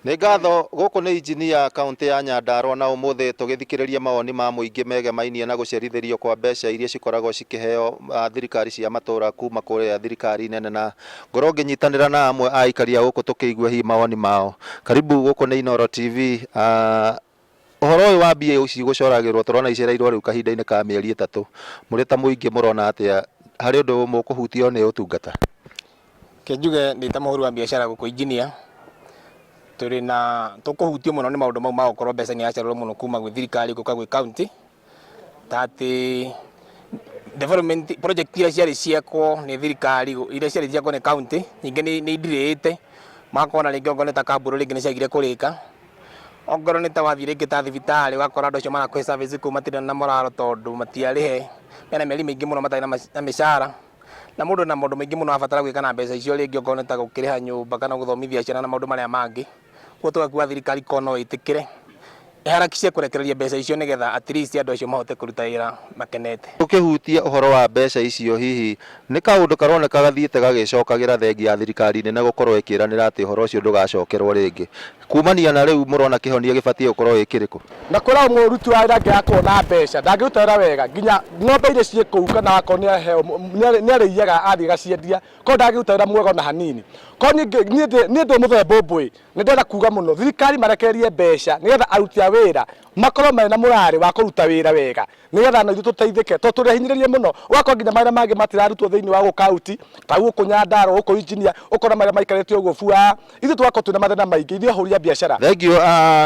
Nĩ ngatho gũkũ nĩ injinia kaunti ya Nyandarua na ũmũthĩ tũgĩthikĩrĩria mawoni ma mũingĩ megemainie na gũcerithĩrio kwa mbeca iria cikoragwo cikĩheo thirikari cia matũra kuma kũrĩa thirikari nene, na ngorwo ngĩnyitanĩra na amwe a aikari a gũkũ tũkĩigua hihi mawoni mao. Karibu gũkũ nĩ Inooro TV. Ũhoro ũyũ wa mbia ici gũcoragĩrwo tũrona icereirwo rĩu kahinda-inĩ ka mĩeri 3, mũrĩ ta mũingĩ mũrona atĩa harĩ ũndũ mũkũhutio nĩ ũtungata? Kenjuge nĩ ta mũhũri wa biacara gũkũ injinia tũrĩ na tũkũhutio mũno nĩ maũndũ mau ma gũkorwo mbeca nĩ yacererwo mũno kuma gwĩ thirikari gũka gwĩ county, ta atĩ development project iria ciarĩ ciekwo nĩ thirikari iria ciarĩ ciekwo nĩ county nyingĩ nĩ ithirĩte, makona rĩngĩ ongorwo nĩ ta kambũrũ rĩngĩ nĩ ciagire kũrĩka, ongorwo nĩ ta wathiĩ rĩngĩ ta thibitarĩ ũgakora andũ acio marakũhe service kũu matirĩ na moraro tondũ matiarĩhe, mena mĩeri mĩingĩ mũno matarĩ na mĩcara, na mũndũ na maũndũ maingĩ mũno abatara gwĩka na mbeca icio, rĩngĩ ongorwo nĩ ta gũkĩrĩha nyũmba kana gũthomithia ciana na maũndũ marĩa mangĩ. Koguo tũgakiuga thirikari korwo no ĩtĩkĩre ĩharakicie kũrekereria mbeca icio nĩgetha at least andũ acio mahote kũruta wĩra makenete. Ũkĩhutia ũhoro wa mbeca icio, hihi nĩ kaũndũ karoneka gathiĩte gagĩcokagĩra thengia ya thirikari nene gũkorwo ĩkĩranĩra atĩ ũhoro ũcio ndũgacokerwo rĩngĩ, kumania na rĩu mũrona kĩhonia gĩbatiĩ gũkorwo gĩkĩrĩkũ? Na kũrĩa mũruti wa wĩra angĩgakorwo na mbeca ndangĩruta wĩra wega, nginya ng'ombe iria ciĩ kũu kana akorwo nĩ arĩiyaga athiĩ gaciendia, korwo ndangĩruta wĩra mwega ona hanini. Korwo niĩ ndĩ mũthemba ũmbũĩ, nĩ ndĩrenda kuga mũno thirikari marekererie mbeca nĩgetha aruti a wĩra makorwo marĩ na mũrarĩ wa kũruta wĩra wega, nĩgetha na ithuĩ tũteithĩke, tondũ tũrehinyĩrĩrie mũno ũgakorwo nginya marĩa mangĩ matirarutwo thĩinĩ wa gũkaunti ta gũkũ Nyandarua gũkũ injinia ũkora marĩa maikarĩte ũguo bua, ithuĩ tũgakorwo twĩna mathĩna maingĩ ithuĩ ahũri a biacara. Thengio,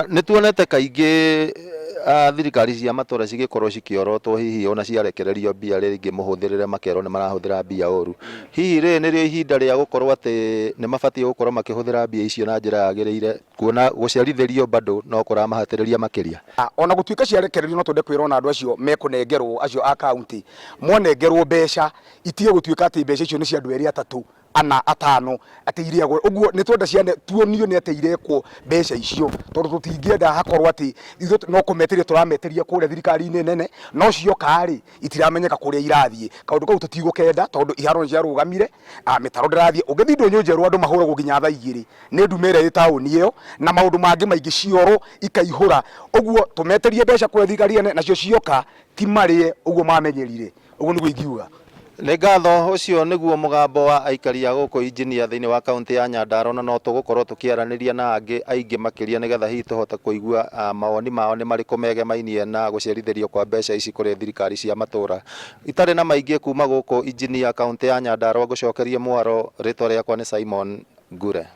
nĩ tuonete kaingĩ thirikari cia matũra cigĩkorwo cikĩorotwo hihi ona ciarekererio mbia rĩngĩ mũhũthĩrĩre makerwo nĩ marahũthĩra mbia ũru. Hihi rĩrĩ nĩrĩo ihinda rĩa gũkorwo atĩ nĩ mabatiĩ gũkorwo makĩhũthĩra mbia icio na njĩra yagĩrĩire, kuona gũcerithĩrio bado no kũramahatĩrĩria makĩria? Ona gũtuĩka ciarekererio no twende kwĩrona andũ acio mekũnengerwo, acio a kaunti monengerwo mbeca, itige gũtuĩka atĩ mbeca icio nĩ cia andũ erĩ atatũ ana atano atĩ iriagwo. Ũguo nĩ twenda ciane tuonio nĩ atĩ irekwo mbeca icio, tondũ tũtingĩenda hakorwo atĩ ithuĩ no kũmeteria tũrameteria kũrĩa thirikari-inĩ nene, no cioka-rĩ itiramenyeka kũrĩa irathiĩ. Kaũndũ kau tũtigũkenda tondũ iharo nĩ ciarũgamire, mĩtaro ndĩrathiĩ, ũgĩthiĩ ndũnyũ njerũ andũ mahũragwo nginya thaa 2 nĩ ndume ĩrĩa ĩ taũni ĩyo, na maũndũ mangĩ maingĩ cioro ikaihũra. Ũguo tũmeterie mbeca kũrĩa thirikari nene, nacio cioka ti marĩe ũguo mamenyerire. Ũguo nĩguo ingiuga. Nĩ ngatho, ũcio nĩguo mũgambo wa aikari a gũkũ injinia thĩinĩ wa kaunti ya Nyandarua, na no tũgũkorwo tũkĩaranĩria na angĩ aingĩ makĩria nĩgetha hihi tũhote kũigua mawoni mao nĩ marĩkũ megemainie na gũcerithĩrio kwa mbeca ici kũrĩ thirikari cia matũra. Itarĩ na maingĩ kuma gũkũ injinia kaunti ya Nyandarua, ngũcokerie mwaro, rĩtwa rĩakwa nĩ Simon Ngure.